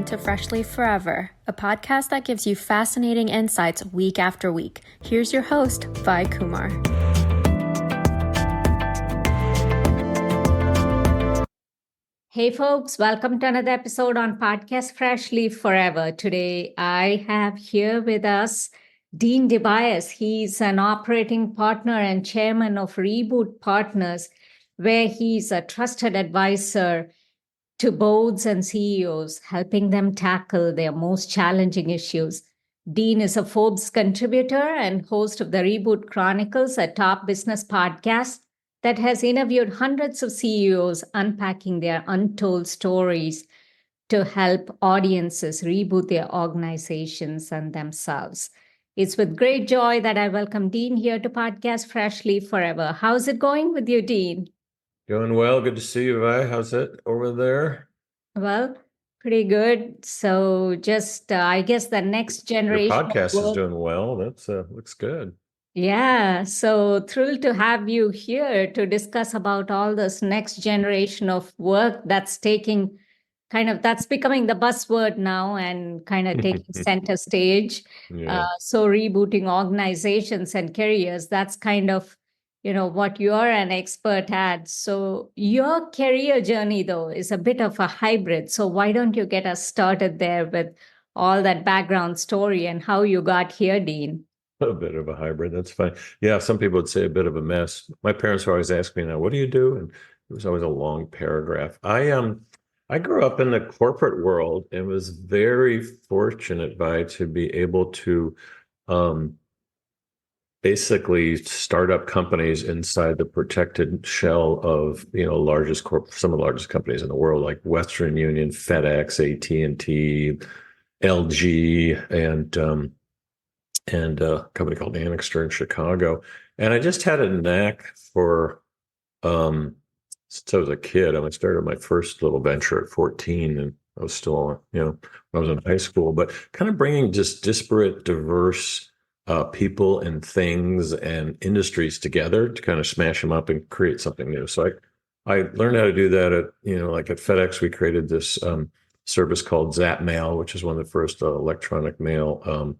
to Fresh Leaf Forever, a podcast that gives you fascinating insights week after week. Here's your host, Vi Kumar. Hey folks, welcome to another episode on podcast Fresh Leaf Forever. Today I have here with us Dean DeBias. He's an operating partner and chairman of Reboot Partners, where he's a trusted advisor to boards and CEOs, helping them tackle their most challenging issues. Dean is a Forbes contributor and host of the Reboot Chronicles, a top business podcast that has interviewed hundreds of CEOs unpacking their untold stories to help audiences reboot their organizations and themselves. It's with great joy that I welcome Dean here to podcast Fresh Leaf Forever. How's it going with you, Dean? Going well. Good to see you, Vi. How's it over there? Well, pretty good. So just, I guess the next generation. Your podcast is doing well. That's looks good. Yeah. So thrilled to have you here to discuss about all this next generation of work that's taking that's becoming the buzzword now and kind of taking center stage. Yeah. So rebooting organizations and careers, that's kind of what you're an expert at. So your career journey, though, is a bit of a hybrid. So why don't you get us started there with all that background story and how you got here, Dean? A bit of a hybrid. That's fine. Yeah, some people would say a bit of a mess. My parents always ask me now, what do you do? And it was always a long paragraph. I grew up in the corporate world and was very fortunate to be able to basically start up companies inside the protected shell of some of the largest companies in the world, like Western Union, FedEx, AT&T, LG, and a company called Annixter in Chicago. And I just had a knack for since I was a kid. I started my first little venture at 14, and I was still when I was in high school, but kind of bringing just disparate, diverse people and things and industries together to kind of smash them up and create something new. So I learned how to do that at at FedEx. We created this service called Zap Mail, which is one of the first electronic mail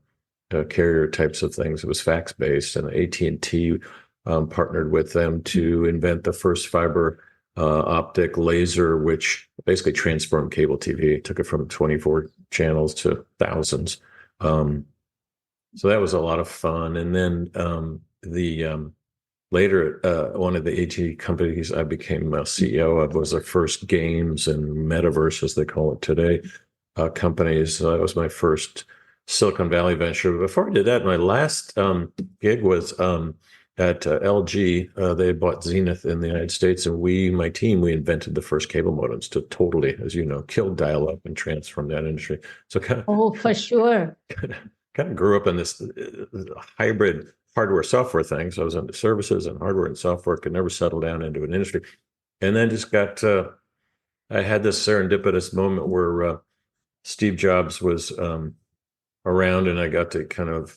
carrier types of things. It was fax based, and AT&T partnered with them to invent the first fiber optic laser, which basically transformed cable TV. It took it from 24 channels to thousands. So that was a lot of fun. And then later, one of the AT companies I became a CEO of was the first games and metaverse, as they call it today, companies. That was my first Silicon Valley venture. But before I did that, my last gig was at LG. They bought Zenith in the United States, and my team, we invented the first cable modems to totally, as you know, kill dial-up and transform that industry. So for sure. Kind of grew up in this hybrid hardware-software thing. So I was into services and hardware and software, could never settle down into an industry. And then just I had this serendipitous moment where Steve Jobs was around, and I got to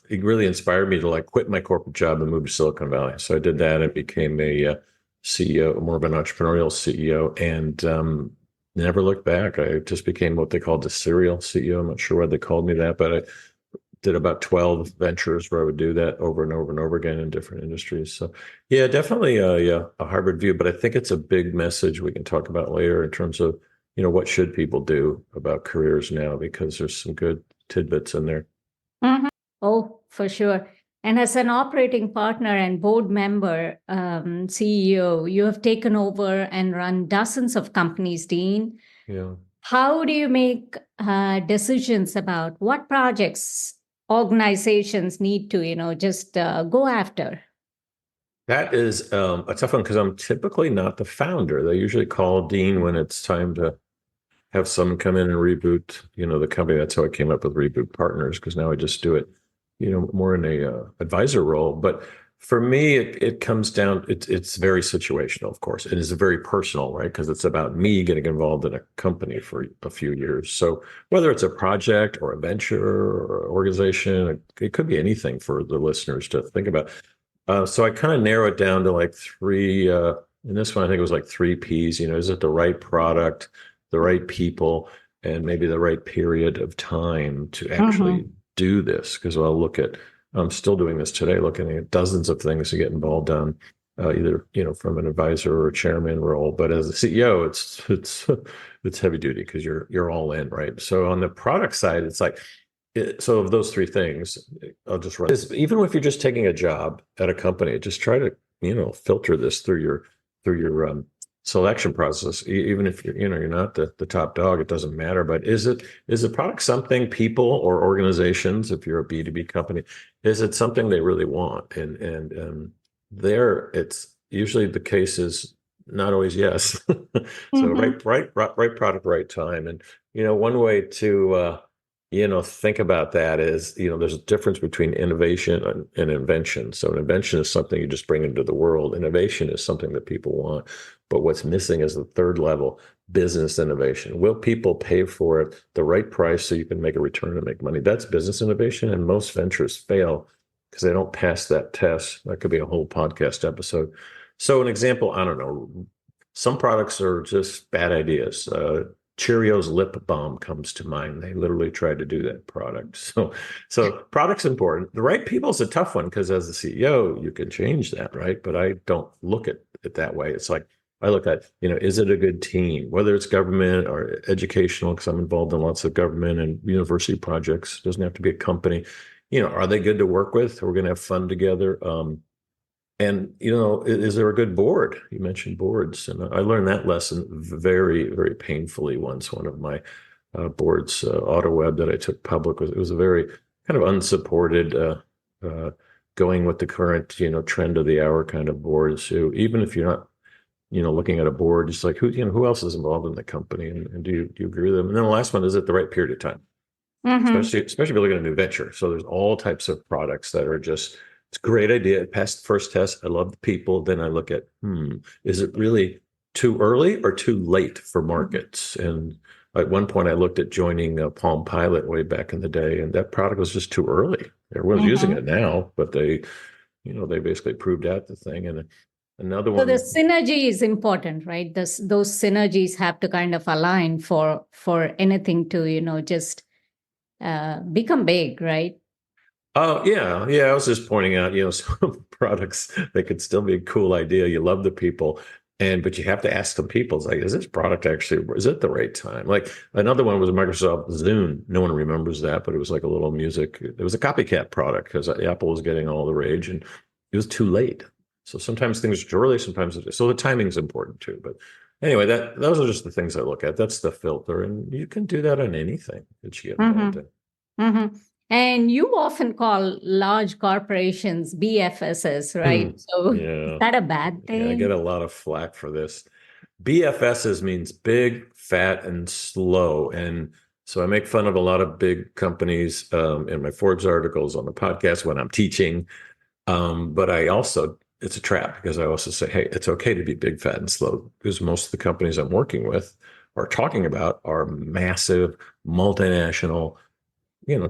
it really inspired me to quit my corporate job and move to Silicon Valley. So I did that and became a CEO, more of an entrepreneurial CEO, and never looked back. I just became what they called a serial CEO. I'm not sure why they called me that, but I did about 12 ventures where I would do that over and over and over again in different industries. So yeah, definitely a hybrid view, but I think it's a big message we can talk about later in terms of, what should people do about careers now, because there's some good tidbits in there. Mm-hmm. Oh, for sure. And as an operating partner and board member, CEO, you have taken over and run dozens of companies, Dean. Yeah. How do you make decisions about what projects organizations need to, just go after? That is a tough one, because I'm typically not the founder. They usually call Dean when it's time to have someone come in and reboot, the company. That's how I came up with Reboot Partners, because now I just do it, more in a advisor role. But for me, it comes down, it's very situational, of course. It is very personal, right? Because it's about me getting involved in a company for a few years. So whether it's a project or a venture or organization, it could be anything for the listeners to think about. So I kind of narrow it down to three, in this one, I think it was 3 Ps. Is it the right product, the right people, and maybe the right period of time to actually do this. Because I'm still doing this today, looking at dozens of things to get involved on, either from an advisor or a chairman role. But as a CEO, it's heavy duty because you're all in, right? So on the product side, it's like, so of those three things, I'll just run. Even if you're just taking a job at a company, just try to filter this through your selection process. Even if you're not the top dog, it doesn't matter. But is the product something people or organizations, if you're a B2B company, is it something they really want? And there, it's usually the case is not always yes. So right product, right time. And one way to think about that is, there's a difference between innovation and invention. So an invention is something you just bring into the world. Innovation is something that people want. But what's missing is the third level, business innovation. Will people pay for it the right price so you can make a return and make money? That's business innovation. And most ventures fail because they don't pass that test. That could be a whole podcast episode. So an example, I don't know, some products are just bad ideas. Cheerios lip balm comes to mind. They literally tried to do that product. So product's important. The right people is a tough one because as the CEO, you can change that, right? But I don't look at it that way. It's like I look at, is it a good team? Whether it's government or educational, because I'm involved in lots of government and university projects. It doesn't have to be a company. Are they good to work with? We're going to have fun together. And, is there a good board? You mentioned boards. And I learned that lesson very, very painfully once. One of my boards, AutoWeb, that I took public, was a very kind of unsupported, going with the current, trend of the hour kind of board. So even if you're not, looking at a board, just like who else is involved in the company? And do you agree with them? And then the last one, is it the right period of time? Especially if you're looking at a new venture. So there's all types of products that are just, it's a great idea. It passed the first test. I love the people. Then I look at, is it really too early or too late for markets? And at one point I looked at joining Palm Pilot way back in the day, and that product was just too early. Everyone's using it now, but they basically proved out the thing. And another one. So the synergy is important, right? Those synergies have to kind of align for anything to, just become big, right? Oh, yeah. I was just pointing out, some products, they could still be a cool idea. You love the people, but you have to ask the people, it's like, is this product actually, is it the right time? Like another one was Microsoft Zune. No one remembers that, but it was like a little music. It was a copycat product because Apple was getting all the rage and it was too late. So sometimes things are too early, sometimes it is. So the timing is important too. But anyway, those are just the things I look at. That's the filter. And you can do that on anything that you get involved in. And you often call large corporations BFSs, right? So is that a bad thing? Yeah, I get a lot of flack for this. BFSs means big, fat, and slow. And so I make fun of a lot of big companies in my Forbes articles, on the podcast, when I'm teaching. But it's a trap because I also say, hey, it's okay to be big, fat, and slow, because most of the companies I'm working with or talking about are massive, multinational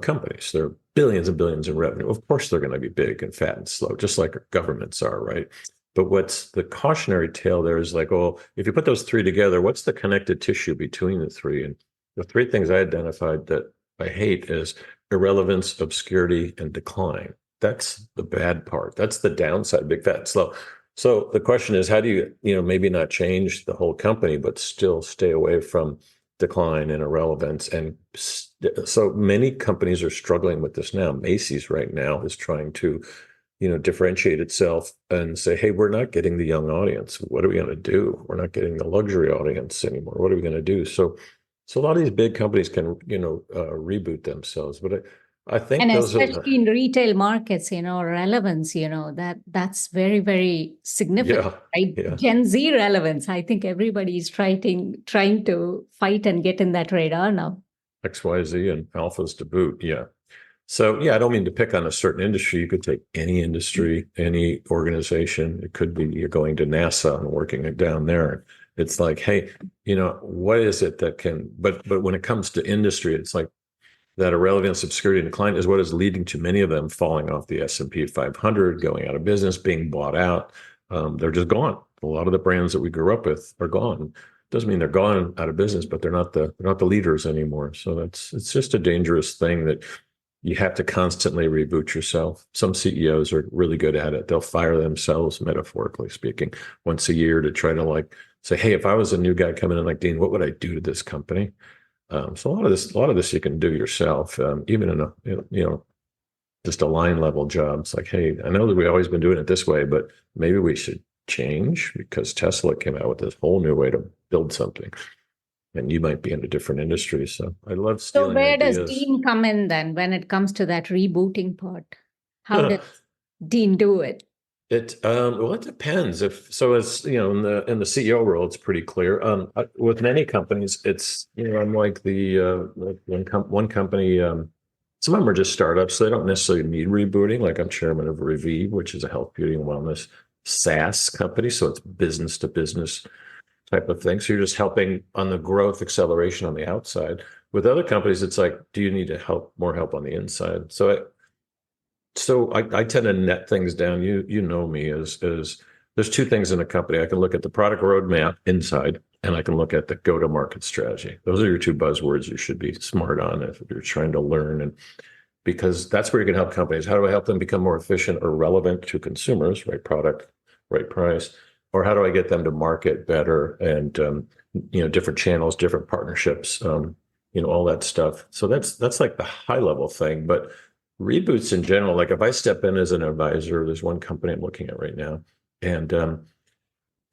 companies. They're billions and billions in revenue. Of course, they're going to be big and fat and slow, just like governments are, right? But what's the cautionary tale there is like, oh, if you put those three together, what's the connective tissue between the three? And the three things I identified that I hate is irrelevance, obscurity, and decline. That's the bad part. That's the downside, big, fat, and slow. So the question is, how do you, maybe not change the whole company, but still stay away from decline and irrelevance? And so many companies are struggling with this now. Macy's right now is trying to, differentiate itself and say, hey, we're not getting the young audience. What are we going to do? We're not getting the luxury audience anymore. What are we going to do? So a lot of these big companies can, reboot themselves. But I think and especially in retail markets, relevance, that's very, very significant, right? Yeah. Gen Z relevance. I think everybody is trying to fight and get in that radar now. XYZ and alphas to boot. Yeah. So, I don't mean to pick on a certain industry. You could take any industry, any organization. It could be you're going to NASA and working it down there. It's like, hey, what is it that can, but when it comes to industry, it's like that irrelevance, obscurity, and decline is what is leading to many of them falling off the S&P 500, going out of business, being bought out. They're just gone. A lot of the brands that we grew up with are gone. Doesn't mean they're gone out of business, but they're not the leaders anymore. So it's just a dangerous thing that you have to constantly reboot yourself. Some CEOs are really good at it. They'll fire themselves, metaphorically speaking, once a year to try to like say, hey, if I was a new guy coming in like Dean, what would I do to this company? So a lot of this you can do yourself, even in a just a line level job. It's like, hey, I know that we've always been doing it this way, but maybe we should change because Tesla came out with this whole new way to build something, and you might be in a different industry. So I love So stealing where does ideas. Dean come in then when it comes to that rebooting part? How does Dean do it? Well, it depends. If so, as you know, in the CEO role, it's pretty clear. With many companies, it's unlike the like one company. Some of them are just startups, so they don't necessarily need rebooting. Like I'm chairman of Revive, which is a health, beauty, and wellness SaaS company, so it's business to business type of thing. So you're just helping on the growth acceleration on the outside. With other companies, it's like, do you need more help on the inside? So I tend to net things down. You know me as there's two things in a company. I can look at the product roadmap inside, and I can look at the go-to-market strategy. Those are your two buzzwords you should be smart on if you're trying to learn, and because that's where you can help companies. How do I help them become more efficient or relevant to consumers? Right product, right price, or how do I get them to market better and different channels, different partnerships, all that stuff. So that's like the high level thing, but reboots in general, like if I step in as an advisor, there's one company I'm looking at right now, and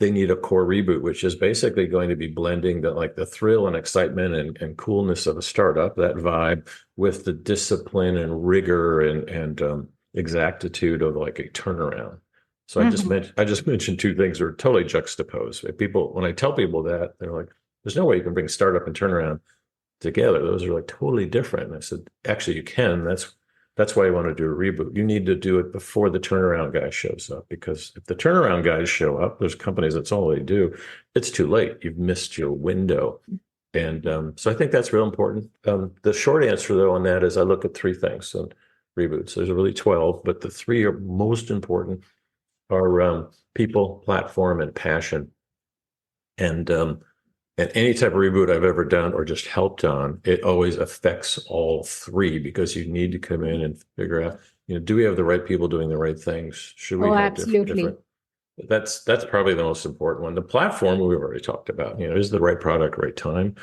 they need a core reboot, which is basically going to be blending the thrill and excitement and coolness of a startup, that vibe, with the discipline and rigor and exactitude of like a turnaround. So I just mentioned two things that are totally juxtaposed. When I tell people that, they're like, "There's no way you can bring startup and turnaround together. Those are like totally different." And I said, "Actually, you can. That's why you want to do a reboot. You need to do it before the turnaround guy shows up, because if the turnaround guys show up, there's companies that's all they do. It's too late. You've missed your window." And so I think that's real important. The short answer, though, on that is I look at three things on reboots. There's really 12, but the three are most important are people, platform, and passion. And any type of reboot I've ever done or just helped on, it always affects all three, because you need to come in and figure out, do we have the right people doing the right things? Should we have absolutely. different? That's probably the most important one. The platform we've already talked about. Is the right product, right time?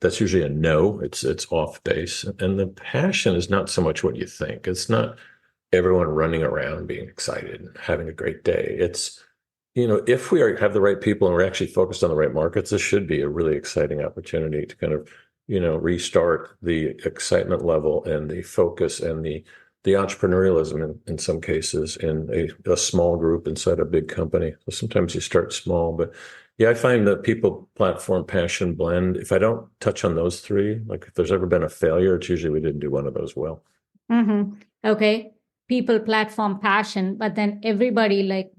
That's usually a no. It's off base. And the passion is not so much what you think. It's not everyone running around being excited and having a great day. It's if we have the right people and we're actually focused on the right markets, this should be a really exciting opportunity to kind of, restart the excitement level and the focus and the entrepreneurialism in some cases in a small group inside a big company. So sometimes you start small, but yeah, I find that people, platform, passion blend. If I don't touch on those three, like if there's ever been a failure, it's usually we didn't do one of those well. Okay. People, platform, passion, but then everybody, like,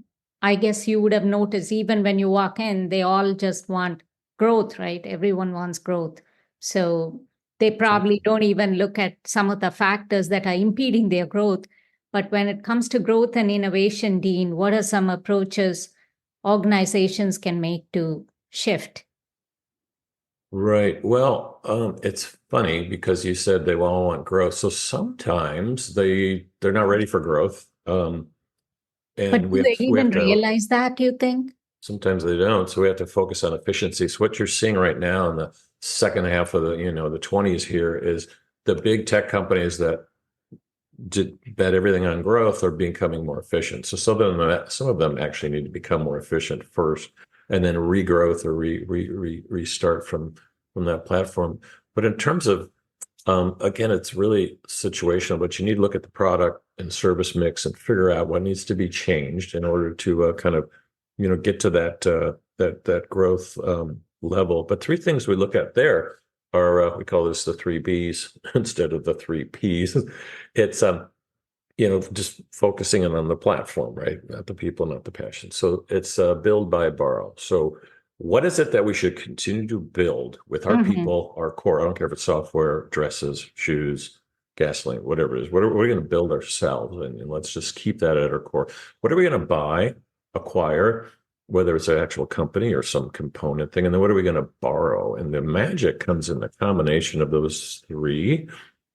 I guess you would have noticed even when you walk in, they all just want growth, right? Everyone wants growth. So they probably don't even look at some of the factors that are impeding their growth. But when it comes to growth and innovation, Dean, what are some approaches organizations can make to shift? Right. Well, it's funny because you said they all want growth. So sometimes they're not ready for growth. But do they even realize that, you think? Sometimes they don't. So we have to focus on efficiency. So what you're seeing right now in the second half of the 20s here is the big tech companies that did bet everything on growth are becoming more efficient. So some of them actually need to become more efficient first, and then regrowth or restart from that platform. But in terms of again, it's really situational, but you need to look at the product and service mix and figure out what needs to be changed in order to kind of, get to that growth level. But three things we look at there are we call this the three Bs instead of the three Ps. It's just focusing on the platform, right? Not the people, not the passion. So it's build, buy, borrow. So what is it that we should continue to build with our people, our core? I don't care if it's software, dresses, shoes, gasoline, whatever it is. What are we going to build ourselves? And let's just keep that at our core. What are we going to buy, acquire, whether it's an actual company or some component thing. And then what are we going to borrow? And the magic comes in the combination of those three.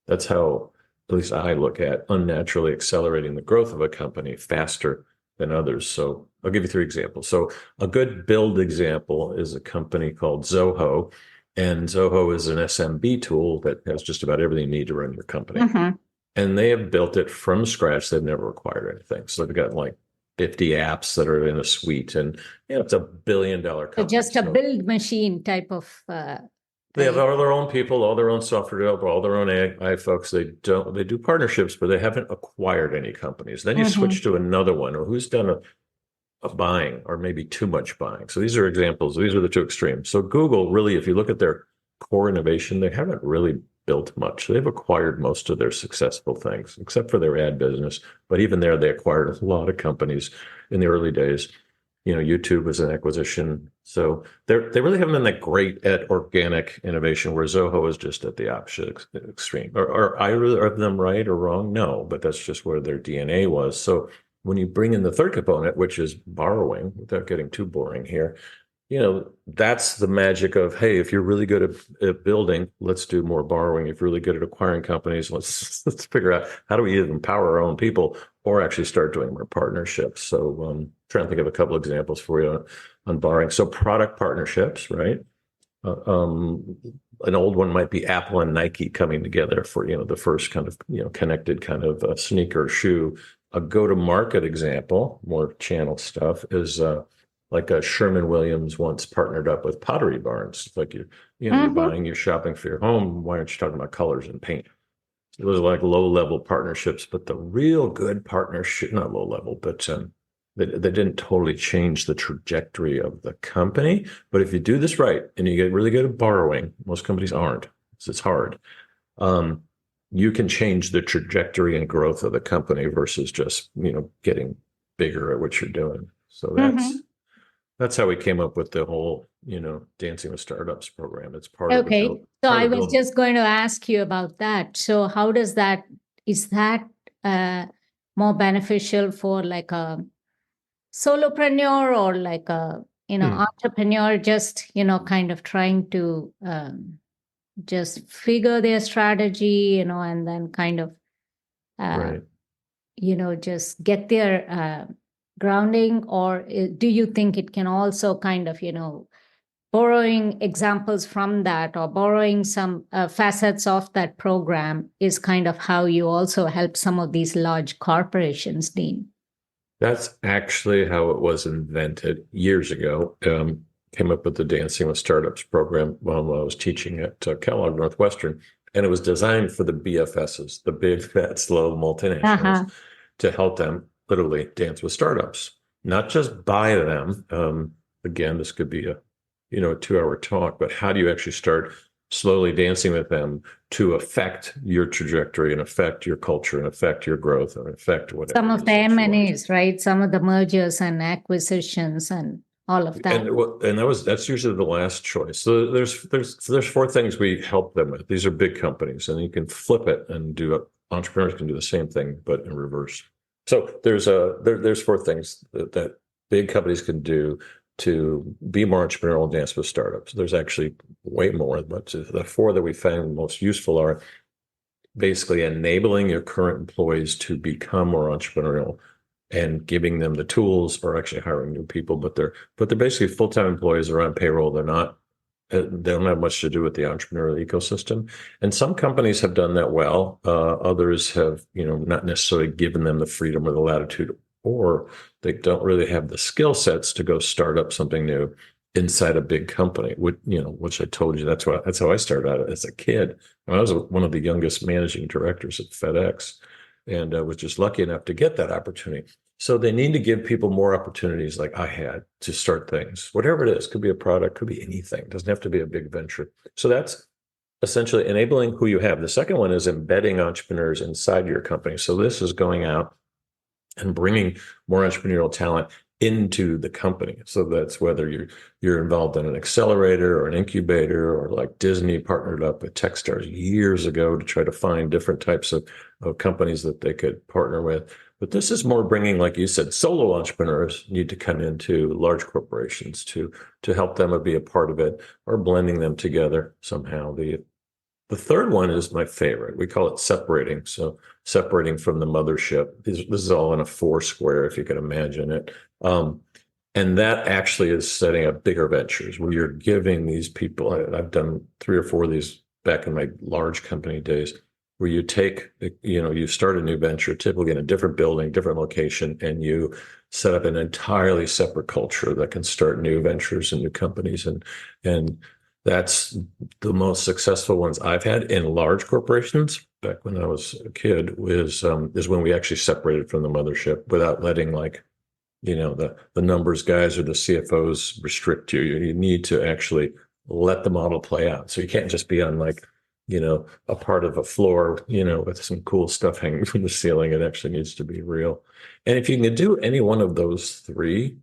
That's how, at least I look at unnaturally accelerating the growth of a company faster than others. So I'll give you three examples. So a good build example is a company called Zoho. And Zoho is an SMB tool that has just about everything you need to run your company. Mm-hmm. And they have built it from scratch. They've never required anything. So they've got like 50 apps that are in a suite, and it's $1 billion company. So just a build machine type of. They have all their own people, all their own software developers, all their own AI folks. They do partnerships, but they haven't acquired any companies. Then you switch to another one, or who's done a buying, or maybe too much buying. So these are examples. These are the two extremes. So Google, really, if you look at their core innovation, they haven't really built much. They've acquired most of their successful things, except for their ad business. But even there, they acquired a lot of companies in the early days. YouTube was an acquisition. So they really haven't been that great at organic innovation, where Zoho is just at the opposite extreme. Are either of them right or wrong? No, but that's just where their DNA was. So when you bring in the third component, which is borrowing, without getting too boring here, that's the magic of, hey, if you're really good at building, let's do more borrowing. If you're really good at acquiring companies, let's figure out how do we either empower our own people or actually start doing more partnerships. So trying to think of a couple examples for you on borrowing. So product partnerships, right? An old one might be Apple and Nike coming together for, the first kind of, connected kind of sneaker shoe. A go-to-market example, more channel stuff, is like a Sherman-Williams once partnered up with Pottery Barns. It's like you're buying, you're shopping for your home. Why aren't you talking about colors and paint? So those are like low-level partnerships, but the real good partnership, not low-level, but they didn't totally change the trajectory of the company. But if you do this right and you get really good at borrowing, most companies aren't, so it's hard. You can change the trajectory and growth of the company versus just, getting bigger at what you're doing. So that's how we came up with the whole, Dancing with Startups program. It's part of the build. So I was just going to ask you about that. So how is that more beneficial for like a solopreneur or like a, entrepreneur just, kind of trying to just figure their strategy, and then kind of, right. Just get their grounding? Or do you think it can also kind of, borrowing examples from that or borrowing some facets of that program is kind of how you also help some of these large corporations, Dean? That's actually how it was invented years ago. Came up with the Dancing with Startups program while I was teaching at Kellogg Northwestern. And it was designed for the BFSs, the big, fat, slow multinationals, to help them literally dance with startups, not just buy them. Again, this could be a 2-hour talk, but how do you actually start slowly dancing with them to affect your trajectory and affect your culture and affect your growth and affect whatever. Some of the M&As, right? Some of the mergers and acquisitions and all of that. And that's usually the last choice. So there's 4 things we help them with. These are big companies, and you can flip it and entrepreneurs can do the same thing, but in reverse. So there's 4 things that big companies can do to be more entrepreneurial and dance with startups. There's actually way more, but the 4 that we found most useful are basically enabling your current employees to become more entrepreneurial and giving them the tools, or actually hiring new people, but they're basically full-time employees. They're on payroll. They don't have much to do with the entrepreneurial ecosystem. And some companies have done that well. Others have, not necessarily given them the freedom or the latitude, or they don't really have the skill sets to go start up something new inside a big company. Which I told you, that's how I started out as a kid. I was one of the youngest managing directors at FedEx, and I was just lucky enough to get that opportunity. So they need to give people more opportunities like I had to start things, whatever it is. Could be a product, could be anything. It doesn't have to be a big venture. So that's essentially enabling who you have. The second one is embedding entrepreneurs inside your company. So this is going out and bringing more entrepreneurial talent into the company. So that's whether you're involved in an accelerator or an incubator, or like Disney partnered up with Techstars years ago to try to find different types of companies that they could partner with. But this is more bringing, like you said, solo entrepreneurs need to come into large corporations to help them be a part of it, or blending them together somehow. The third one is my favorite. We call it separating. So separating from the mothership. This is all in a 4 square, if you can imagine it. And that actually is setting up bigger ventures where you're giving these people, I've done 3 or 4 of these back in my large company days, where you take, you start a new venture, typically in a different building, different location, and you set up an entirely separate culture that can start new ventures and new companies. And that's the most successful ones I've had in large corporations. Back when I was a kid, is when we actually separated from the mothership without letting the numbers guys or the CFOs restrict you. You need to actually let the model play out. So you can't just be on a part of a floor, with some cool stuff hanging from the ceiling. It actually needs to be real. And if you can do any one of those 3,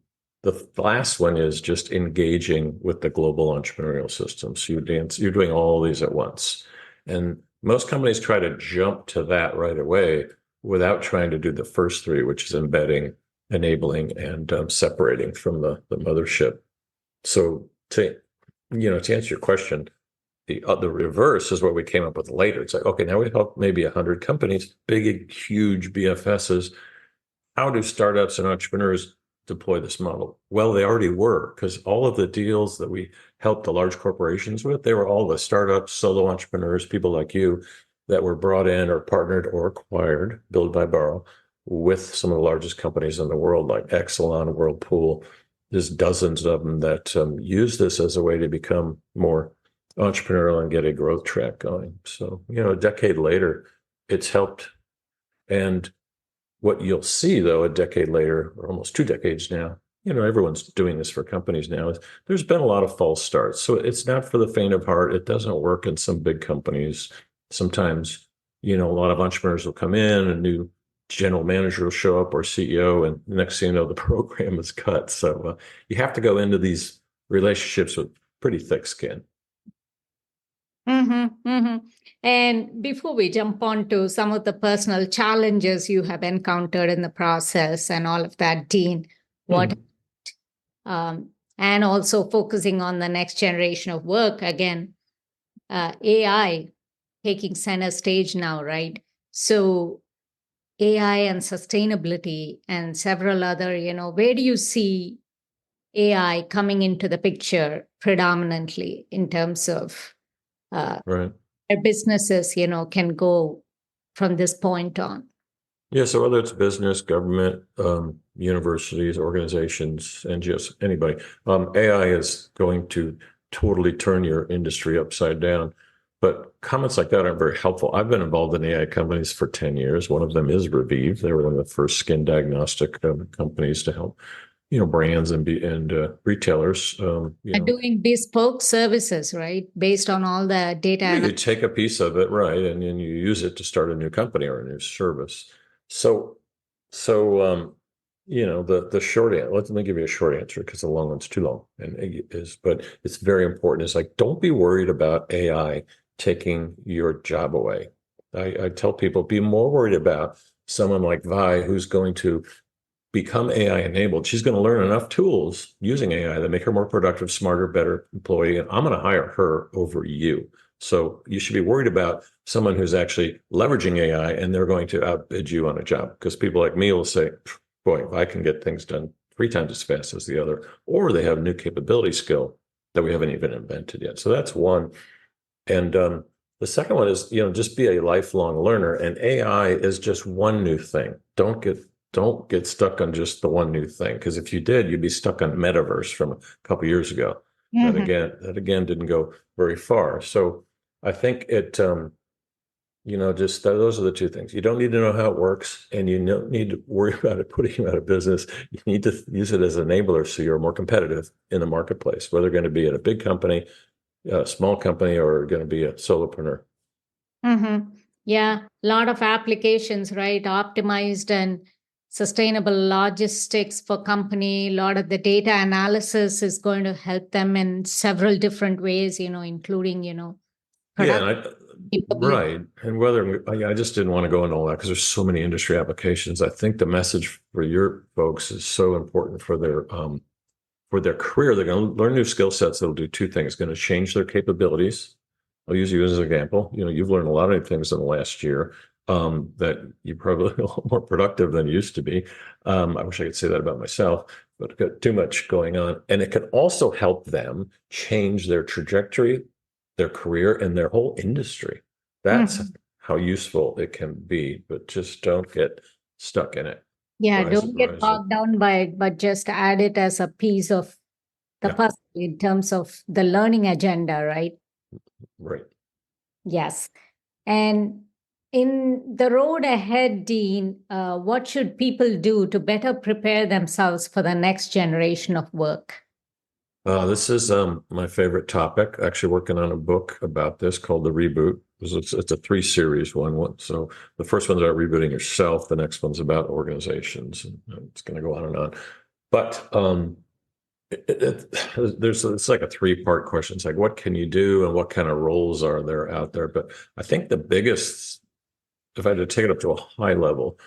the last one is just engaging with the global entrepreneurial system. So you're doing all these at once. And most companies try to jump to that right away without trying to do the first 3, which is embedding, enabling, and separating from the mothership. So to answer your question, the reverse is what we came up with later. It's like, okay, now we help maybe 100 companies, big, huge BFSs. How do startups and entrepreneurs deploy this model? Well, they already were, because all of the deals that we helped the large corporations with, they were all the startups, solo entrepreneurs, people like you that were brought in or partnered or acquired, build, buy, borrow, with some of the largest companies in the world, like Exelon, Whirlpool. There's dozens of them that use this as a way to become more entrepreneurial and get a growth track going. So, a decade later, it's helped. And what you'll see, though, a decade later, or almost 2 decades now, everyone's doing this for companies now. There's been a lot of false starts. So it's not for the faint of heart. It doesn't work in some big companies. Sometimes, a lot of entrepreneurs will come in, a new general manager will show up, or CEO, and the next thing you know, the program is cut. So you have to go into these relationships with pretty thick skin. Mm-hmm, mm-hmm. And before we jump on to some of the personal challenges you have encountered in the process and all of that, Dean, and also focusing on the next generation of work, again, AI taking center stage now, right? So AI and sustainability and several other, where do you see AI coming into the picture predominantly in terms of Right. where businesses, can go from this point on? Yeah, so whether it's business, government, universities, organizations, NGOs, anybody, AI is going to totally turn your industry upside down. But comments like that aren't very helpful. I've been involved in AI companies for 10 years. One of them is Revive. They were one of the first skin diagnostic companies to help, brands and retailers. Doing bespoke services, right? Based on all the data. Yeah, you take a piece of it, right, and then you use it to start a new company or a new service. So, the short answer. Let me give you a short answer, because the long one's too long, but it's very important. It's like, don't be worried about AI taking your job away. I tell people, be more worried about someone like Vi, who's going to become AI enabled. She's going to learn enough tools using AI that make her more productive, smarter, better employee. And I'm going to hire her over you. So you should be worried about someone who's actually leveraging AI and they're going to outbid you on a job, because people like me will say, boy, I can get things done 3 times as fast as the other, or they have new capability skill that we haven't even invented yet. So that's one. And the second one is, just be a lifelong learner, and AI is just one new thing. Don't get stuck on just the one new thing, because if you did, you'd be stuck on metaverse from a couple of years ago. Mm-hmm. That again didn't go very far. So I think it, just those are the 2 things. You don't need to know how it works, and you don't need to worry about it putting you out of business. You need to use it as an enabler so you're more competitive in the marketplace, whether you're going to be at a big company, a small company, or going to be a solopreneur. Mm-hmm. Yeah, a lot of applications, right? Optimized and sustainable logistics for company. A lot of the data analysis is going to help them in several different ways, including, Yeah, product. right. And whether I just didn't want to go into all that because there's so many industry applications. I think the message for your folks is so important for their career. They're going to learn new skill sets that'll do two things. It's going to change their capabilities. I'll use you as an example. You've learned a lot of things in the last year that you're probably a lot more productive than you used to be. I wish I could say that about myself, but I've got too much going on. And it can also help them change their trajectory, their career, and their whole industry. That's how useful it can be, but just don't get stuck in it. Yeah, don't get bogged down by it, but just add it as a piece of the puzzle in terms of the learning agenda, right? Right. Yes. And in the road ahead, Dean, what should people do to better prepare themselves for the next generation of work? This is my favorite topic. Actually, working on a book about this called The Reboot. It's a 3-series one. So the first one's about rebooting yourself. The next one's about organizations. And it's going to go on and on. But it's like a 3-part question. It's like, what can you do and what kind of roles are there out there? But I think the biggest, if I had to take it up to a high level,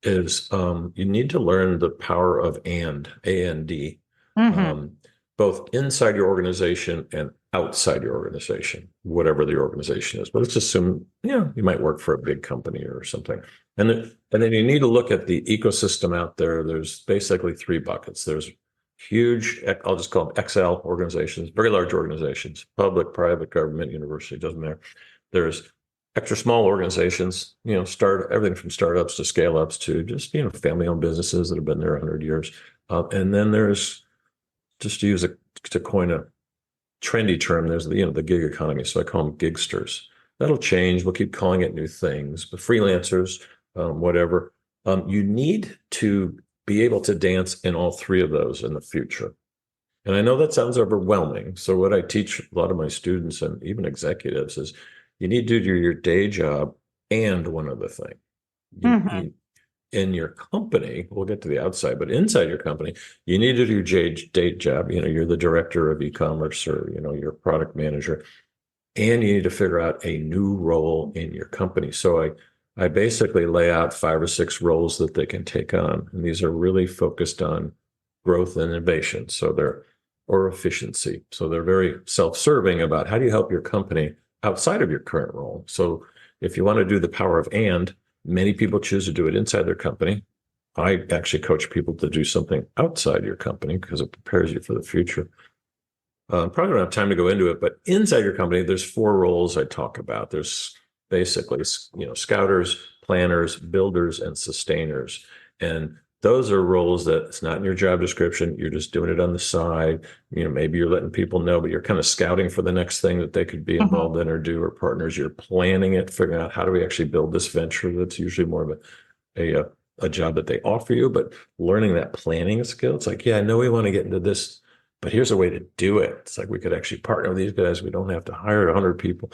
is you need to learn the power of A-N-D. Both inside your organization and outside your organization, whatever the organization is. But let's assume, you might work for a big company or something. And then you need to look at the ecosystem out there. There's basically 3 buckets. There's huge, I'll just call them XL organizations, very large organizations, public, private, government, university, doesn't matter. There's extra small organizations, start everything from startups to scale ups to just, family-owned businesses that have been there 100 years. And then there's, just to coin a trendy term, there's the gig economy. So I call them gigsters. That'll change. We'll keep calling it new things, but freelancers, whatever. You need to be able to dance in all 3 of those in the future. And I know that sounds overwhelming. So what I teach a lot of my students and even executives is you need to do your day job and one other thing. In your company, we'll get to the outside, but inside your company, you need to do your day job. You're the director of e-commerce or, you're a product manager, and you need to figure out a new role in your company. So I basically lay out 5 or 6 roles that they can take on. And these are really focused on growth and innovation. Or efficiency. So they're very self-serving about how do you help your company outside of your current role. So if you want to do the power of many people choose to do it inside their company. I actually coach people to do something outside your company because it prepares you for the future. Probably don't have time to go into it, but inside your company, there's 4 roles I talk about. There's basically, scouters, planners, builders, and sustainers. And those are roles that it's not in your job description. You're just doing it on the side. Maybe you're letting people know, but you're kind of scouting for the next thing that they could be involved in or do, or partners. You're planning it, figuring out how do we actually build this venture. That's usually more of a job that they offer you, but learning that planning skill. It's like, I know we want to get into this, but here's a way to do it. It's like we could actually partner with these guys. We don't have to hire 100 people.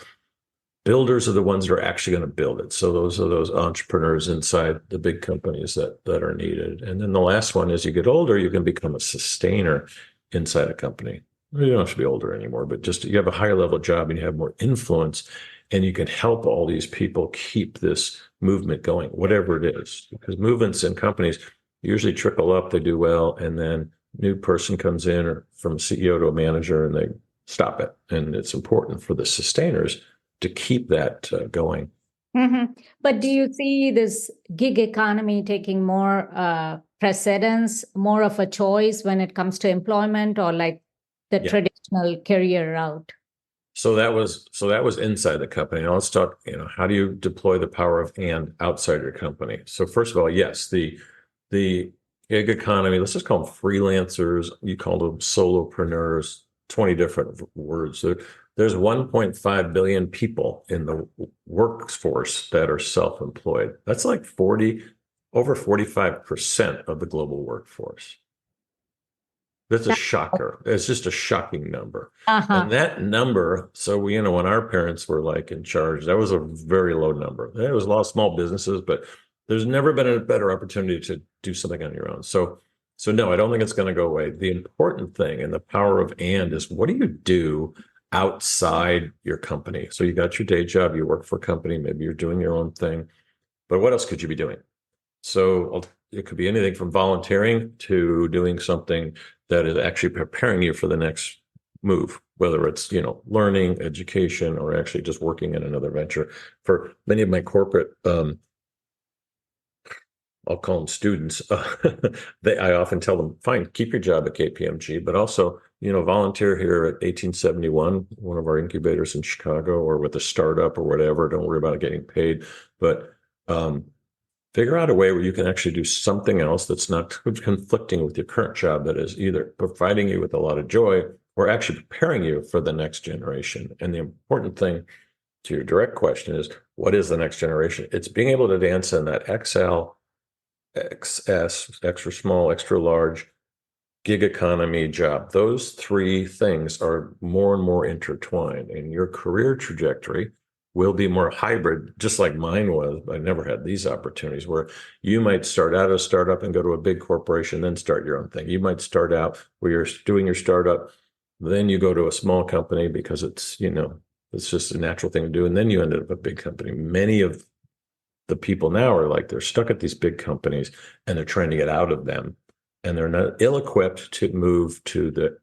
Builders are the ones that are actually going to build it. So those are those entrepreneurs inside the big companies that are needed. And then the last one is you get older, you can become a sustainer inside a company. You don't have to be older anymore, but just you have a higher level job and you have more influence and you can help all these people keep this movement going, whatever it is. Because movements in companies usually trickle up, they do well, and then new person comes in or from a CEO to a manager and they stop it. And it's important for the sustainers to keep that going. But do you see this gig economy taking more precedence, more of a choice when it comes to employment, or like the traditional career route? So that was inside the company. Now let's talk, how do you deploy the power of and outside your company? So first of all, yes, the gig economy, let's just call them freelancers. You call them solopreneurs, 20 different words. There's 1.5 billion people in the workforce that are self-employed. That's like over 45% of the global workforce. That's a shocker. It's just a shocking number. And that number, so when our parents were like in charge, that was a very low number. There was a lot of small businesses, but There's never been a better opportunity to do something on your own. So no, I don't think it's going to go away. The important thing and the power of and is, what do you do outside your company? So you got your day job, you work for a company, maybe you're doing your own thing, but what else could you be doing? So it could be anything from volunteering to doing something that is actually preparing you for the next move, whether it's, learning, education, or actually just working in another venture. For many of my corporate, I'll call them students, I often tell them, fine, keep your job at KPMG, but also, volunteer here at 1871, one of our incubators in Chicago, or with a startup or whatever. Don't worry about getting paid, but figure out a way where you can actually do something else that's not conflicting with your current job, that is either providing you with a lot of joy or actually preparing you for the next generation. And the important thing to your direct question is, what is the next generation? It's being able to dance in that XL, XS, extra small, extra large, gig economy job. Those three things are more and more intertwined, and your career trajectory will be more hybrid, just like mine was. I never had these opportunities where you might start out as a startup and go to a big corporation, then start your own thing. You might start out where you're doing your startup, then you go to a small company because it's just a natural thing to do, and then you end up a big company. Many of the people now are like, they're stuck at these big companies and they're trying to get out of them, and they're not ill-equipped to move to the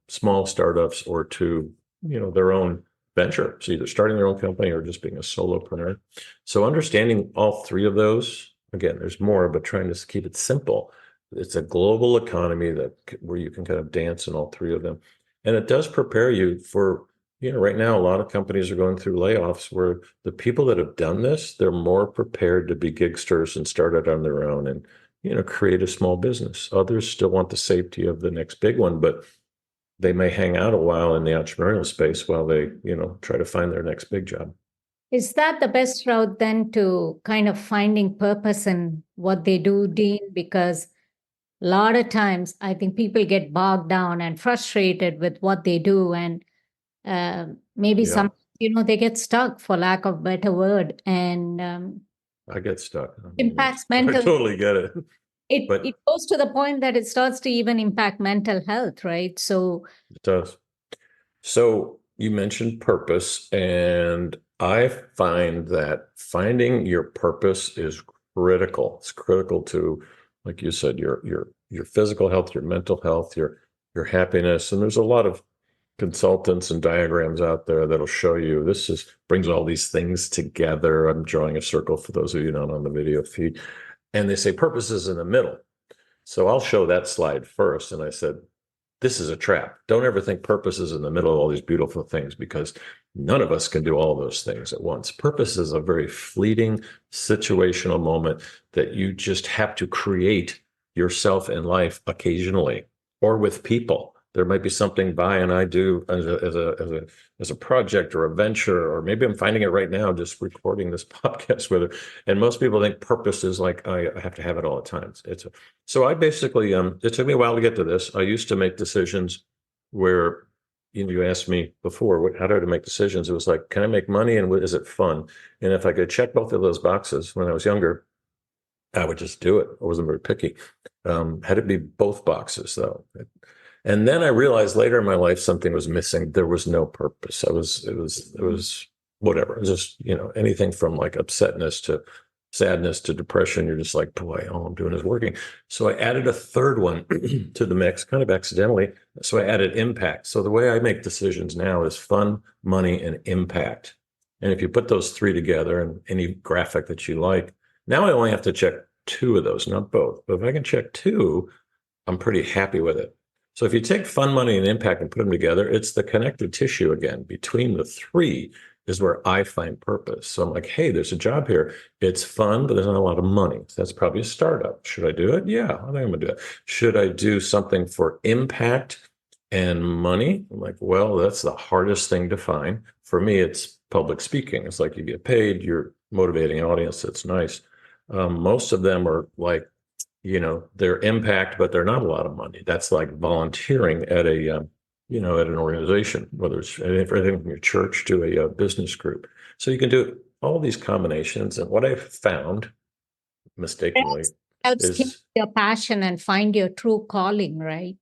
small startups or to their own venture. So either starting their own company or just being a solopreneur. So understanding all three of those, again, there's more, but trying to keep it simple. It's a global economy where you can kind of dance in all three of them. And it does prepare you for, right now, a lot of companies are going through layoffs where the people that have done this, they're more prepared to be gigsters and start it on their own and, create a small business. Others still want the safety of the next big one, but they may hang out a while in the entrepreneurial space while they, try to find their next big job. Is that the best route then to kind of finding purpose in what they do, Dean? Because a lot of times I think people get bogged down and frustrated with what they do, and maybe some, they get stuck, for lack of a better word, and I get stuck. impacts I mental. totally get it. It goes to the point that it starts to even impact mental health, right? So it does. So you mentioned purpose, and I find that finding your purpose is critical. It's critical to, like you said, your physical health, your mental health, your happiness. And there's a lot of consultants and diagrams out there that'll show you brings all these things together. I'm drawing a circle for those of you not on the video feed. And they say purpose is in the middle. So I'll show that slide first. And I said, this is a trap. Don't ever think purpose is in the middle of all these beautiful things, because none of us can do all those things at once. Purpose is a very fleeting situational moment that you just have to create yourself in life occasionally, or with people. There might be something Vi and I do as a project or a venture, or maybe I'm finding it right now just recording this podcast with her. And most people think purpose is like, I have to have it all the time. So I basically, it took me a while to get to this. I used to make decisions where, you asked me before, how do I make decisions? It was like, can I make money, and is it fun? And if I could check both of those boxes when I was younger, I would just do it. I wasn't very picky. Had to be both boxes though. And then I realized later in my life something was missing. There was no purpose. It was whatever. It was just, anything from like upsetness to sadness to depression. You're just like, boy, all I'm doing is working. So I added a third one to the mix, kind of accidentally. So I added impact. So the way I make decisions now is fun, money, and impact. And if you put those three together in any graphic that you like, now I only have to check two of those, not both. But if I can check two, I'm pretty happy with it. So if you take fun, money, and impact and put them together, it's the connective tissue again. Between the three is where I find purpose. So I'm like, hey, there's a job here. It's fun, but there's not a lot of money. So that's probably a startup. Should I do it? Yeah, I think I'm going to do it. Should I do something for impact and money? I'm like, well, that's the hardest thing to find. For me, it's public speaking. It's like you get paid, you're motivating an audience. That's nice. Most of them are like, their impact, but they're not a lot of money. That's like volunteering at at an organization, whether it's everything from your church to a business group. So you can do all these combinations. And what I've found mistakenly, Helps keep is your passion and find your true calling, right?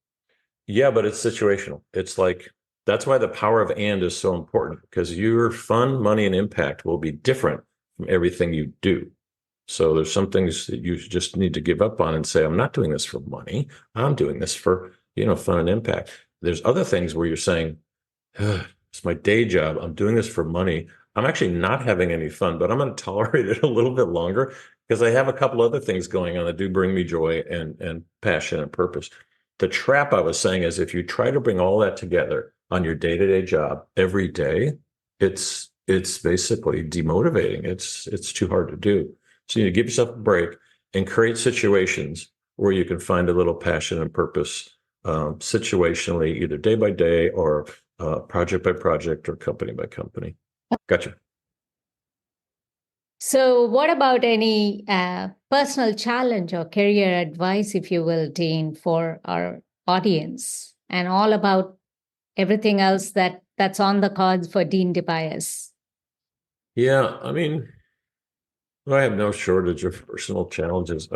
yeah, but it's situational. It's like that's why the power of and is so important because your fun, money, and impact will be different from everything you do. So there's some things that you just need to give up on and say, I'm not doing this for money. I'm doing this for, fun and impact. There's other things where you're saying, it's my day job. I'm doing this for money. I'm actually not having any fun, but I'm going to tolerate it a little bit longer because I have a couple other things going on that do bring me joy and passion and purpose. The trap I was saying is if you try to bring all that together on your day-to-day job every day, it's basically demotivating. It's too hard to do. So you need to give yourself a break and create situations where you can find a little passion and purpose situationally, either day by day or project by project or company by company. Gotcha. So, what about any personal challenge or career advice, if you will, Dean, for our audience, and all about everything else that's on the cards for Dean DeBias? Yeah, I mean, I have no shortage of personal challenges.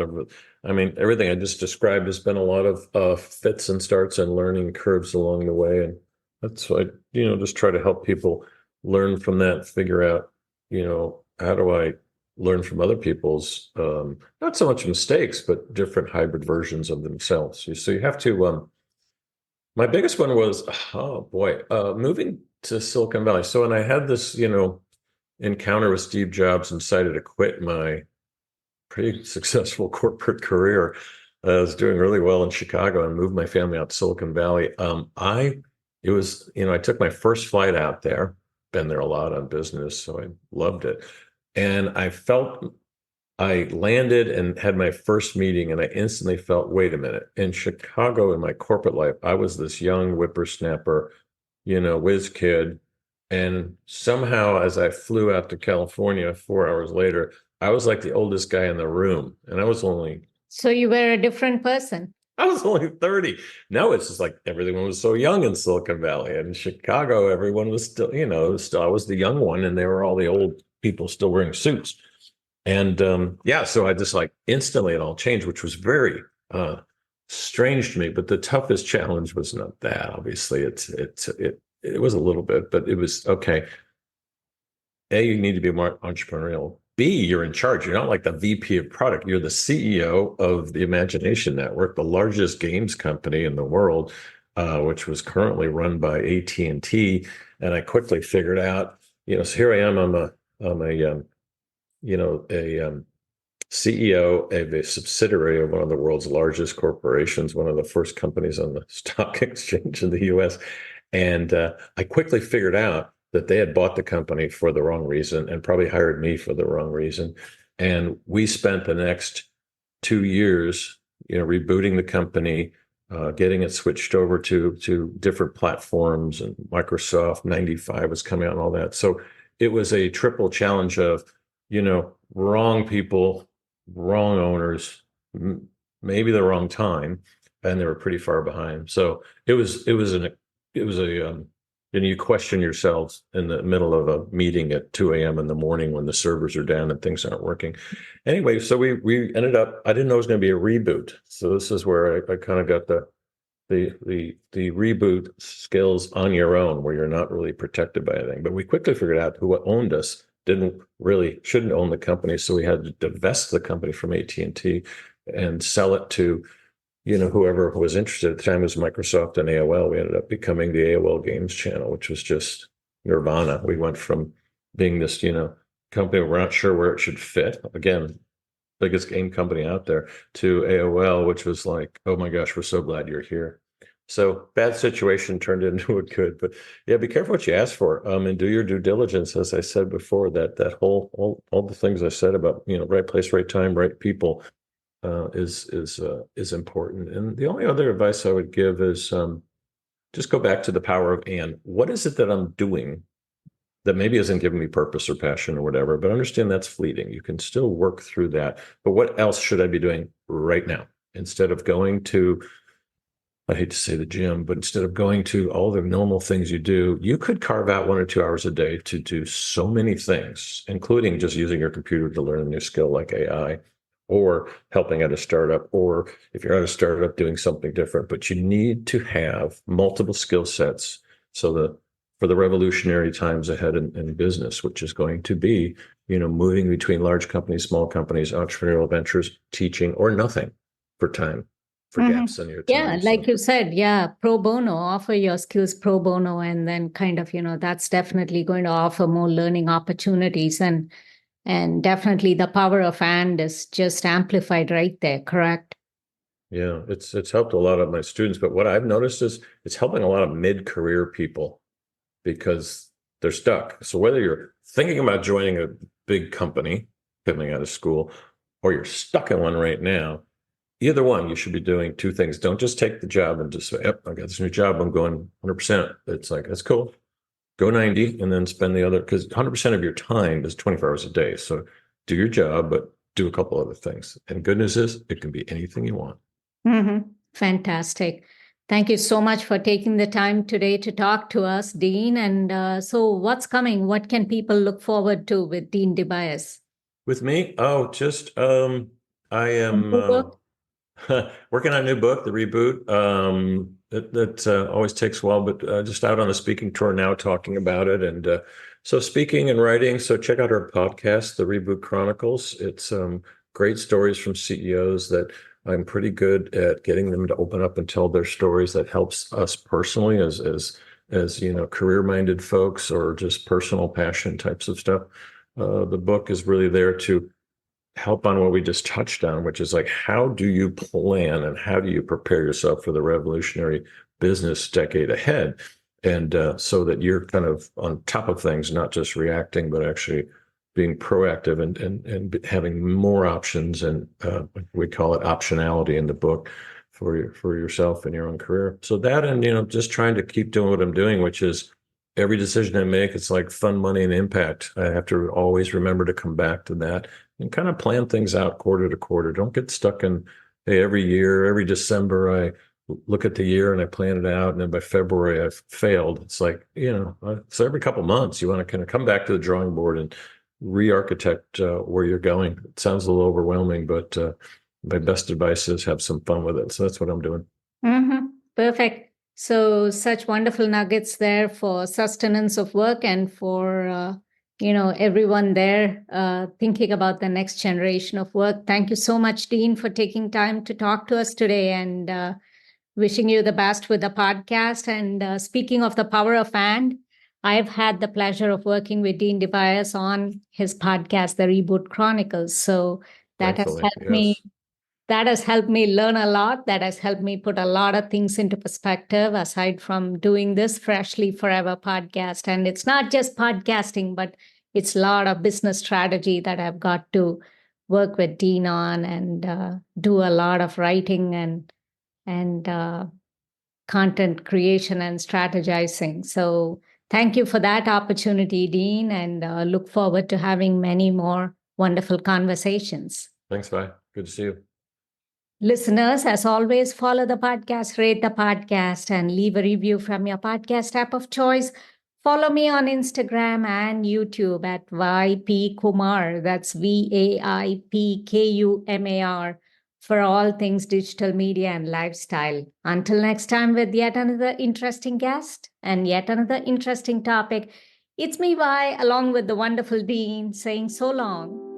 I mean, everything I just described has been a lot of fits and starts and learning curves along the way, and that's why just try to help people learn from that, figure out how do I learn from other people's not so much mistakes, but different hybrid versions of themselves. So you have to. My biggest one was, oh boy, moving to Silicon Valley. So when I had this, encounter with Steve Jobs and decided to quit my pretty successful corporate career. I was doing really well in Chicago and moved my family out to Silicon Valley. I took my first flight out there, been there a lot on business, so I loved it. And I landed and had my first meeting, and I instantly felt, wait a minute, in Chicago in my corporate life, I was this young whippersnapper, whiz kid. And somehow, as I flew out to California 4 hours later, I was like the oldest guy in the room. And So, you were a different person. I was only 30. No, it's just like everyone was so young in Silicon Valley. And in Chicago, everyone was still, I was the young one, and they were all the old people still wearing suits. And so I just like instantly it all changed, which was very strange to me. But the toughest challenge was not that. Obviously, it was a little bit, but it was okay. A, you need to be more entrepreneurial. B, you're in charge. You're not like the VP of product. You're the CEO of the Imagination Network, the largest games company in the world, which was currently run by AT&T. And I quickly figured out, so here I am. I'm a CEO of a subsidiary of one of the world's largest corporations, one of the first companies on the stock exchange in the US. And I quickly figured out that they had bought the company for the wrong reason and probably hired me for the wrong reason. And we spent the next 2 years, rebooting the company, getting it switched over to different platforms, and Microsoft 95 was coming out and all that. So it was a triple challenge of, wrong people, wrong owners, maybe the wrong time, and they were pretty far behind. So it was and you question yourselves in the middle of a meeting at 2 a.m. in the morning when the servers are down and things aren't working. Anyway, so we ended up, I didn't know it was going to be a reboot. So this is where I kind of got the reboot skills on your own, where you're not really protected by anything. But we quickly figured out who owned us shouldn't own the company. So we had to divest the company from AT&T and sell it to whoever was interested. At the time it was Microsoft and AOL. We ended up becoming the AOL Games channel, which was just nirvana. We went from being this, company we're not sure where it should fit. Again, biggest game company out there, to AOL, which was like, oh my gosh, we're so glad you're here. So bad situation turned into a good. But yeah, be careful what you ask for, and do your due diligence. As I said before, that whole all the things I said about right place, right time, right people. Is important. And the only other advice I would give is just go back to the power of and. What is it that I'm doing that maybe isn't giving me purpose or passion or whatever, but understand that's fleeting. You can still work through that. But what else should I be doing right now? Instead of going to, I hate to say the gym, but instead of going to all the normal things you do, you could carve out 1 or 2 hours a day to do so many things, including just using your computer to learn a new skill like AI, or helping at a startup, or if you're at a startup doing something different. But you need to have multiple skill sets so that for the revolutionary times ahead in business, which is going to be, moving between large companies, small companies, entrepreneurial ventures, teaching, or nothing for time, for gaps in your time. Yeah, like you said, pro bono, offer your skills pro bono, and then kind of, that's definitely going to offer more learning opportunities. And definitely the power of and is just amplified right there, correct? Yeah, it's helped a lot of my students, but what I've noticed is it's helping a lot of mid-career people because they're stuck. So whether you're thinking about joining a big company coming out of school, or you're stuck in one right now, either one, you should be doing two things. Don't just take the job and just say, yep, I got this new job, I'm going 100%. It's like, that's cool. Go 90 and then spend the other, because 100% of your time is 24 hours a day. So do your job, but do a couple other things. And good news is it can be anything you want. Fantastic. Thank you so much for taking the time today to talk to us, Dean. And so what's coming? What can people look forward to with Dean DeBias? With me? Oh, just I am working on a new book, The Reboot. That always takes a while, but just out on a speaking tour now talking about it. And so speaking and writing, so check out our podcast, The Reboot Chronicles. It's great stories from CEOs that I'm pretty good at getting them to open up and tell their stories. That helps us personally as career-minded folks or just personal passion types of stuff. The book is really there to help on what we just touched on, which is like, how do you plan and how do you prepare yourself for the revolutionary business decade ahead? And so that you're kind of on top of things, not just reacting, but actually being proactive and having more options. And we call it optionality in the book for yourself and your own career. So that, and, just trying to keep doing what I'm doing, which is every decision I make, it's like fun, money, and impact. I have to always remember to come back to that and kind of plan things out quarter to quarter. Don't get stuck in, hey, every year, every December, I look at the year and I plan it out. And then by February, I've failed. It's like, so every couple of months, you want to kind of come back to the drawing board and re-architect where you're going. It sounds a little overwhelming, but my best advice is have some fun with it. So that's what I'm doing. Perfect. So such wonderful nuggets there for sustenance of work and for, everyone there thinking about the next generation of work. Thank you so much, Dean, for taking time to talk to us today, and wishing you the best with the podcast. And speaking of the power of and, I've had the pleasure of working with Dean DeBias on his podcast, The Reboot Chronicles. So that has helped me. That has helped me learn a lot. That has helped me put a lot of things into perspective, aside from doing this Freshly Forever podcast. And it's not just podcasting, but it's a lot of business strategy that I've got to work with Dean on, and do a lot of writing and content creation and strategizing. So thank you for that opportunity, Dean, and look forward to having many more wonderful conversations. Thanks, Vi. Good to see you. Listeners, as always, follow the podcast, rate the podcast, and leave a review from your podcast app of choice. Follow me on Instagram and YouTube at YP Kumar. That's VAIPKUMAR for all things digital media and lifestyle. Until next time, with yet another interesting guest and yet another interesting topic, it's me, Vi, along with the wonderful Dean, saying so long.